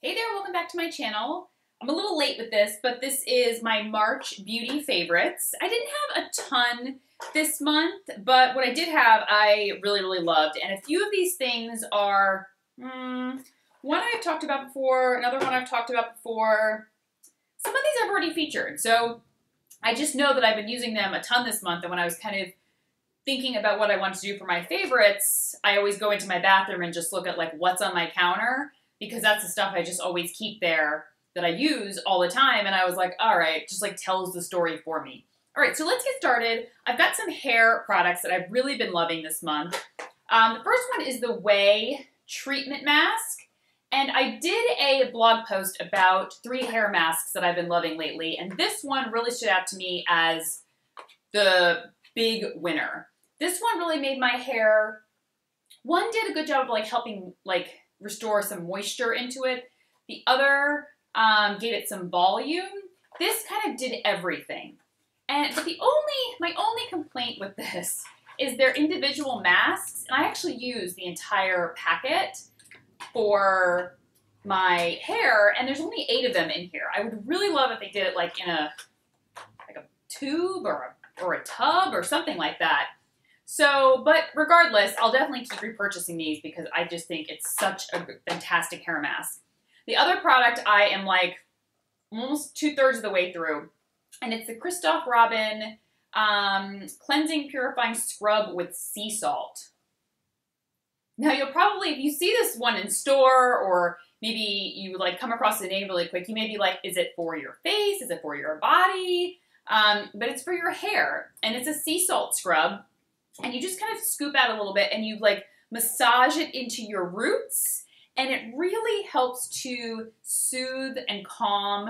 Hey there, welcome back to my channel. I'm a little late with this, but this is my March beauty favorites. I didn't have a ton this month, but what I did have, I really loved. And a few of these things are, one I've talked about before, another one I've talked about before. Some of these I've already featured, so I just know that I've been using them a ton this month, and when I was kind of thinking about what I wanted to do for my favorites, I always go into my bathroom and just look at like what's on my counter, because that's the stuff I just always keep there that I use all the time. And I was like, all right, just like tells the story for me. All right, so let's get started. I've got some hair products that I've really been loving this month. The first one is the Way Treatment Mask. And I did a blog post about 3 hair masks that I've been loving lately. And this one really stood out to me as the big winner. This one really made my hair, one did a good job of like helping like restore some moisture into it. The other gave it some volume. This kind of did everything. But my only complaint with this is their individual masks. And I actually use the entire packet for my hair, and there's only 8 of them in here. I would really love if they did it like in a tube or a tub or something like that. So, but regardless, I'll definitely keep repurchasing these because I just think it's such a fantastic hair mask. The other product I am like almost 2/3 of the way through, and it's the Christoph Robin Cleansing Purifying Scrub with Sea Salt. Now you'll probably, if you see this one in store, or maybe you like come across the name really quick, you may be like, is it for your face? Is it for your body? But it's for your hair, and it's a sea salt scrub. And you just kind of scoop out a little bit and you like massage it into your roots, and it really helps to soothe and calm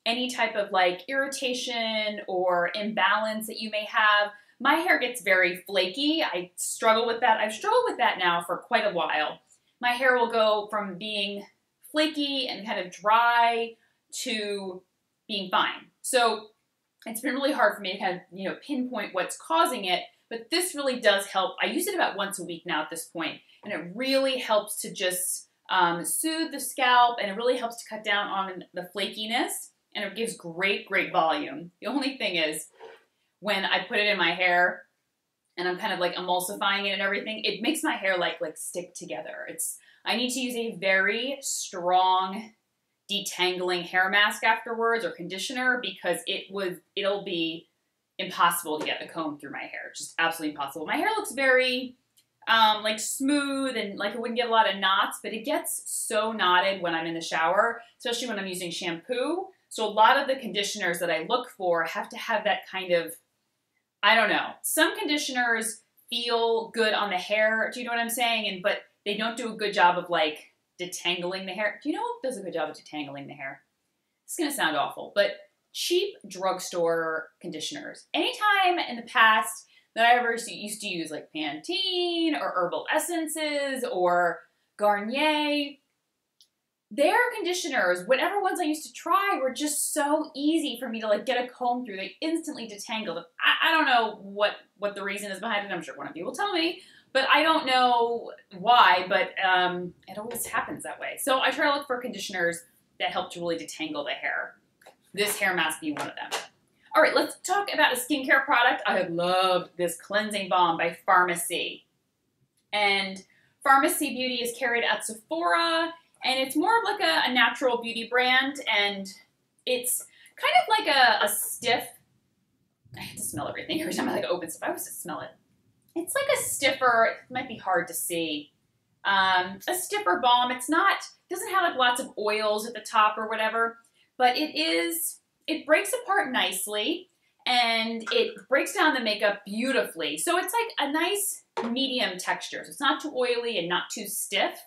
any type of like irritation or imbalance that you may have. My hair gets very flaky. I struggle with that. I've struggled with that now for quite a while. My hair will go from being flaky and kind of dry to being fine. So it's been really hard for me to kind of, pinpoint what's causing it. But this really does help. I use it about once a week now at this point, and it really helps to just soothe the scalp, and it really helps to cut down on the flakiness, and it gives great volume. The only thing is, when I put it in my hair, and I'm kind of like emulsifying it and everything, it makes my hair like stick together. I need to use a very strong detangling hair mask afterwards, or conditioner, because it'll be impossible to get a comb through my hair. Just absolutely impossible. My hair looks very like smooth, and like it wouldn't get a lot of knots, but it gets so knotted when I'm in the shower, especially when I'm using shampoo. So a lot of the conditioners that I look for have to have that kind of, I don't know. Some conditioners feel good on the hair, do you know what I'm saying? But they don't do a good job of like detangling the hair. Do you know what does a good job of detangling the hair? It's gonna sound awful, but cheap drugstore conditioners. Anytime in the past that I ever used to use like Pantene or Herbal Essences or Garnier, their conditioners, whatever ones I used to try, were just so easy for me to like get a comb through. They instantly detangled. I don't know what the reason is behind it. I'm sure one of you will tell me, but I don't know why, but it always happens that way. So I try to look for conditioners that help to really detangle the hair. This hair mask being one of them. All right, let's talk about a skincare product. I have loved this cleansing balm by Pharmacy. And Pharmacy Beauty is carried at Sephora, and it's more of like a natural beauty brand, and it's kind of like a stiff, I have to smell everything every time I like open stuff. I always just smell it. It's like a stiffer, it might be hard to see, a stiffer balm. Doesn't have like lots of oils at the top or whatever, but it breaks apart nicely, and it breaks down the makeup beautifully. So it's like a nice medium texture. So it's not too oily and not too stiff.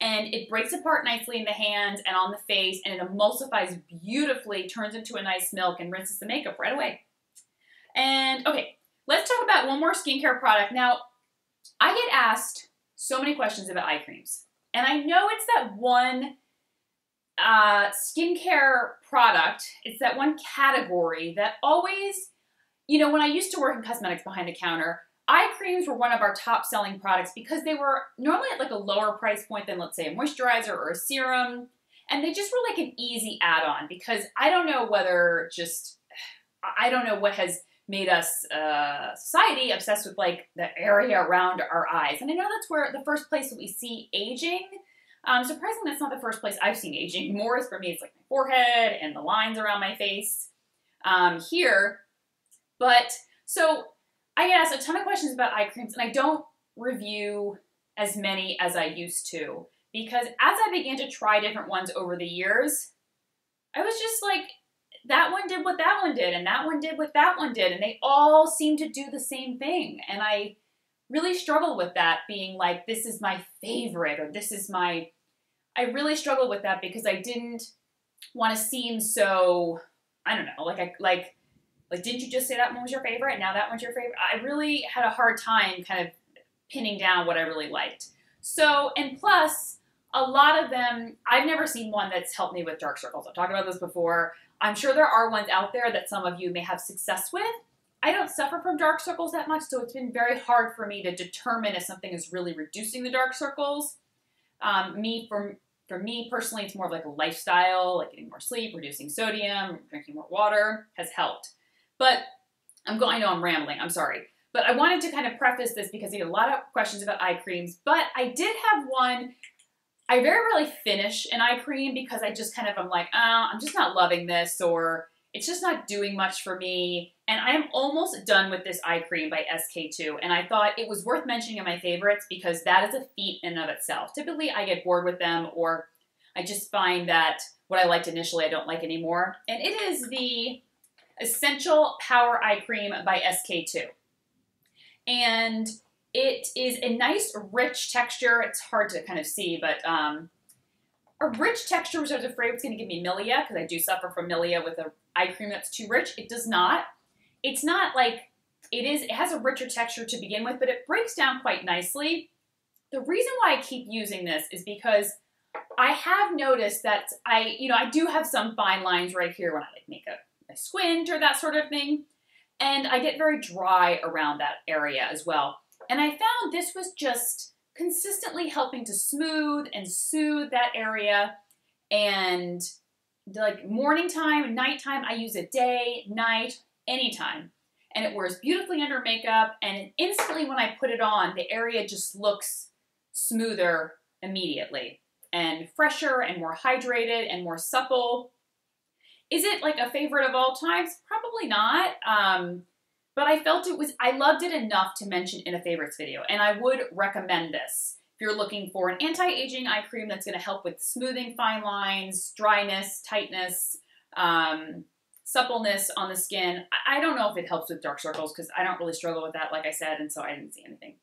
And it breaks apart nicely in the hands and on the face, and it emulsifies beautifully, turns into a nice milk, and rinses the makeup right away. And okay, let's talk about one more skincare product. Now, I get asked so many questions about eye creams. And I know it's that one skincare product, it's that one category that always, when I used to work in cosmetics behind the counter, eye creams were one of our top selling products because they were normally at like a lower price point than, let's say, a moisturizer or a serum. And they just were like an easy add-on because I don't know whether I don't know what has made us, society, obsessed with like the area around our eyes. And I know that's where the first place that we see aging. Surprisingly, that's not the first place I've seen aging. More is for me, it's like my forehead and the lines around my face here. But so I get asked a ton of questions about eye creams, and I don't review as many as I used to because as I began to try different ones over the years, I was just like, that one did what that one did, and that one did what that one did, and they all seem to do the same thing. And I really struggle with that, being like, this is my favorite, or this is my, I really struggled with that because I didn't want to seem so, I don't know, like, didn't you just say that one was your favorite, and now that one's your favorite? I really had a hard time kind of pinning down what I really liked. So, and plus, a lot of them, I've never seen one that's helped me with dark circles. I've talked about this before. I'm sure there are ones out there that some of you may have success with. I don't suffer from dark circles that much, so it's been very hard for me to determine if something is really reducing the dark circles. For me personally, it's more of like a lifestyle, like getting more sleep, reducing sodium, drinking more water has helped. But I know I'm rambling, I'm sorry. But I wanted to kind of preface this because I get a lot of questions about eye creams, but I did have one. I very rarely finish an eye cream because I just kind of, I'm like, I'm just not loving this, or it's just not doing much for me. And I am almost done with this eye cream by SK-II. And I thought it was worth mentioning in my favorites because that is a feat in and of itself. Typically I get bored with them, or I just find that what I liked initially I don't like anymore. And it is the Essential Power Eye Cream by SK-II. And it is a nice, rich texture. It's hard to kind of see, but a rich texture, which I was afraid was going to give me milia, because I do suffer from milia with an eye cream that's too rich. It does not. It's not like, it has a richer texture to begin with, but it breaks down quite nicely. The reason why I keep using this is because I have noticed that I do have some fine lines right here when I like make a squint or that sort of thing. And I get very dry around that area as well. And I found this was just consistently helping to smooth and soothe that area. And like morning time, nighttime, I use it day, night, anytime. And it wears beautifully under makeup. And instantly when I put it on, the area just looks smoother immediately and fresher and more hydrated and more supple. Is it like a favorite of all times? Probably not. But I felt I loved it enough to mention in a favorites video. And I would recommend this if you're looking for an anti-aging eye cream that's going to help with smoothing fine lines, dryness, tightness, suppleness on the skin. I don't know if it helps with dark circles because I don't really struggle with that, like I said, and so I didn't see anything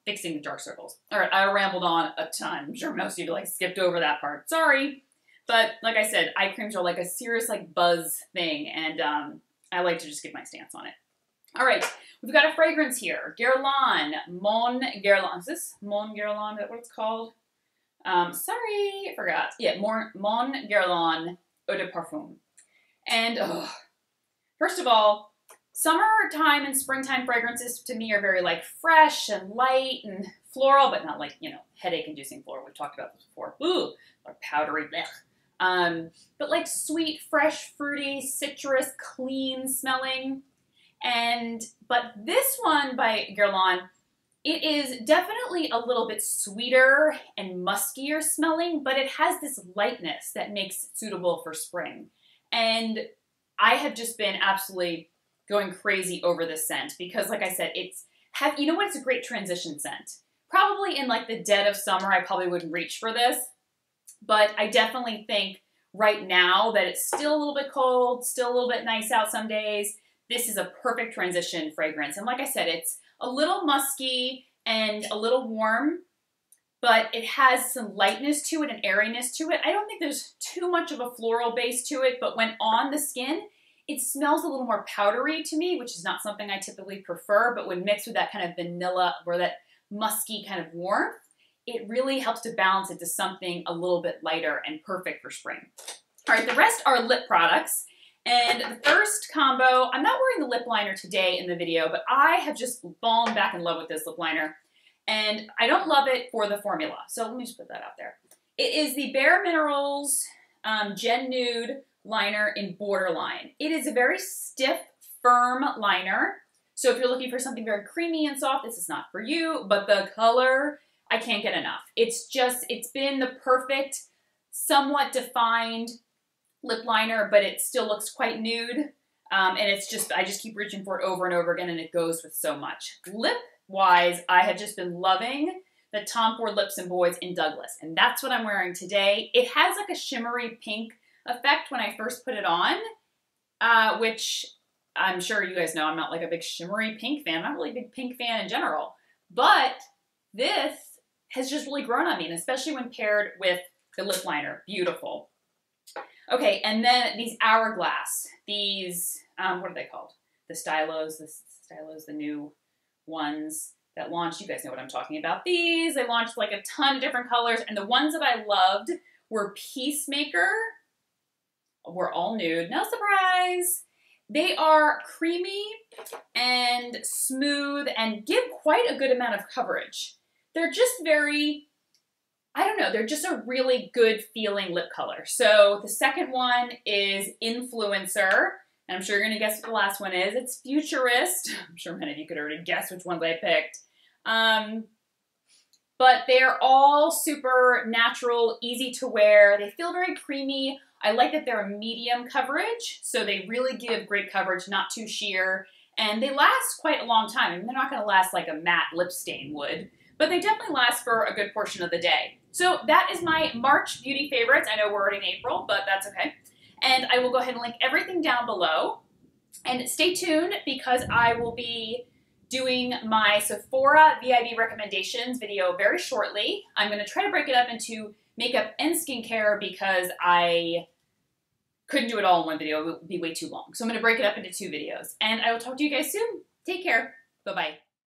fixing the dark circles. All right, I rambled on a ton. I'm sure most of you like skipped over that part. Sorry. But like I said, eye creams are like a serious like buzz thing, and I like to just give my stance on it. All right, we've got a fragrance here. Guerlain, Mon Guerlain. Is this Mon Guerlain? Is that what it's called? Sorry, I forgot. Yeah, Mon Guerlain Eau de Parfum. And first of all, summertime and springtime fragrances to me are very like fresh and light and floral, but not like, headache-inducing floral. We've talked about this before. Ooh, or powdery, blech. But like sweet, fresh, fruity, citrus, clean smelling. But this one by Guerlain, it is definitely a little bit sweeter and muskier smelling, but it has this lightness that makes it suitable for spring. And I have just been absolutely going crazy over this scent because, like I said, it's a great transition scent. Probably in like the dead of summer, I probably wouldn't reach for this, but I definitely think right now that it's still a little bit cold, still a little bit nice out some days. This is a perfect transition fragrance. And like I said, it's a little musky and a little warm, but it has some lightness to it and airiness to it. I don't think there's too much of a floral base to it, but when on the skin, it smells a little more powdery to me, which is not something I typically prefer, but when mixed with that kind of vanilla or that musky kind of warmth, it really helps to balance it to something a little bit lighter and perfect for spring. All right, the rest are lip products. And the first combo, I'm not wearing the lip liner today in the video, but I have just fallen back in love with this lip liner. And I don't love it for the formula. So let me just put that out there. It is the Bare Minerals Gen Nude liner in Borderline. It is a very stiff, firm liner. So if you're looking for something very creamy and soft, this is not for you, but the color, I can't get enough. It's been the perfect, somewhat defined lip liner, but it still looks quite nude. And I just keep reaching for it over and over again, and it goes with so much. Lip-wise, I have just been loving the Tom Ford Lips and Boys in Douglas, and that's what I'm wearing today. It has like a shimmery pink effect when I first put it on, which I'm sure you guys know I'm not like a big shimmery pink fan. I'm not really a big pink fan in general, but this has just really grown on me, and especially when paired with the lip liner. Beautiful. Okay, and then these Hourglass, these, what are they called? The Stylos, the new ones that launched. You guys know what I'm talking about. These, they launched like a ton of different colors, and the ones that I loved were Peacemaker, were all nude, no surprise. They are creamy and smooth and give quite a good amount of coverage. They're just very, I don't know, they're just a really good feeling lip color. So the second one is Influencer, and I'm sure you're gonna guess what the last one is. It's Futurist. I'm sure many of you could already guess which ones I picked. But they're all super natural, easy to wear. They feel very creamy. I like that they're a medium coverage, so they really give great coverage, not too sheer, and they last quite a long time. I mean, they're not gonna last like a matte lip stain would, but they definitely last for a good portion of the day. So that is my March beauty favorites. I know we're already in April, but that's okay. And I will go ahead and link everything down below. And stay tuned because I will be doing my Sephora VIB recommendations video very shortly. I'm gonna try to break it up into makeup and skincare because I couldn't do it all in one video. It would be way too long. So I'm gonna break it up into 2 videos. And I will talk to you guys soon. Take care. Bye-bye.